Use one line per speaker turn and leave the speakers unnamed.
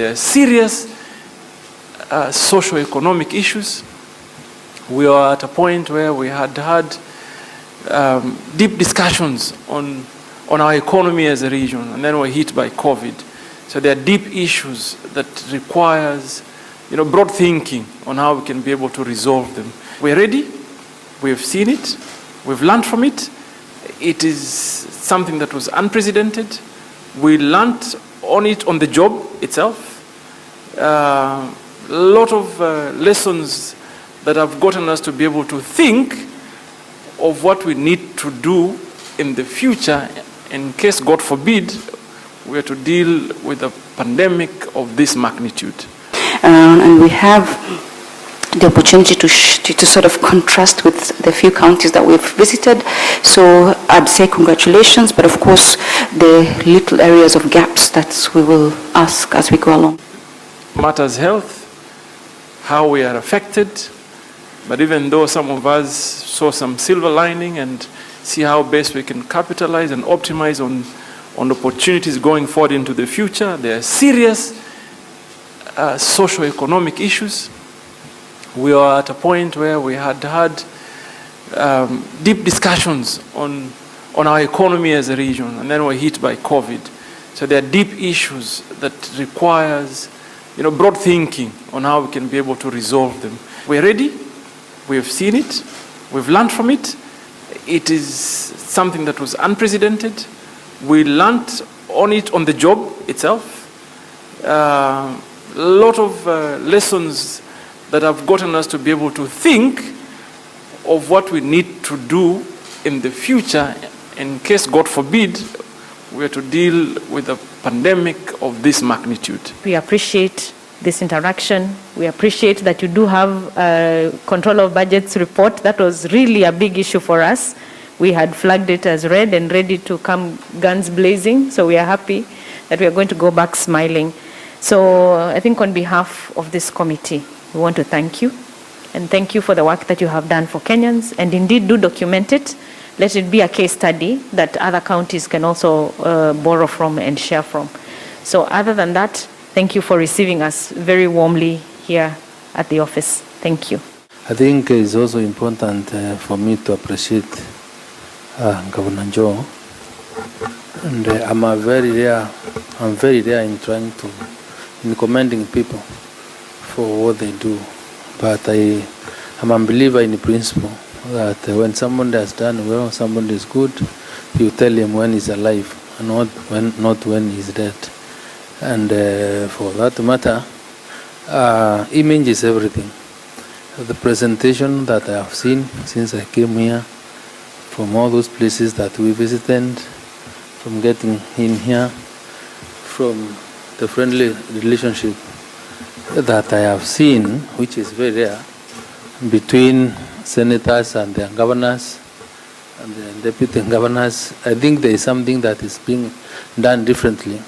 There are serious socio-economic issues. We are at a point where we had deep discussions on our economy as a region, and then we're hit by COVID. So there are deep issues that requires broad thinking on how we can be able to resolve them. We're ready. We've seen it. We've learned from it. It is something that was unprecedented. We learned on it on the job itself. A lot of lessons that have gotten us to be able to think of what we need to do in the future in case, God forbid, we are to deal with a pandemic of this magnitude.
And we have the opportunity to sort of contrast with the few counties that we've visited. So I'd say congratulations, but of course the little areas of gaps that we will ask as we go along.
Matters health, how we are affected, but even though some of us saw some silver lining and see how best we can capitalize and optimize on opportunities going forward into the future, there are serious socio-economic issues. We are at a point where we had deep discussions on our economy as a region, and then we're hit by COVID. So there are deep issues that requires broad thinking on how we can be able to resolve them. We're ready. We've seen it. We've learned from it. It is something that was unprecedented. We learned on it on the job itself. A lot of lessons that have gotten us to be able to think of what we need to do in the future in case, God forbid, we are to deal with a pandemic of this magnitude.
We appreciate this interaction. We appreciate that you do have a control of budgets report. That was really a big issue for us. We had flagged it as red and ready to come guns blazing. So we are happy that we are going to go back smiling. So I think on behalf of this committee, we want to thank you and thank you for the work that you have done for Kenyans, and indeed do document it. Let it be a case study that other counties can also borrow from and share from. So other than that, thank you for receiving us very warmly here at the office. Thank you.
I think it's also important for me to appreciate Governor Joho, and I'm very rare in trying to, in commending people for what they do, but I'm a believer in the principle that when someone has done well, someone is good, you tell him when he's alive and not when he's dead. And for that matter, image is everything. The presentation that I have seen since I came here, from all those places that we visited, from getting in here, from the friendly relationship that I have seen, which is very rare, between senators and their governors and the deputy governors, I think there is something that is being done differently.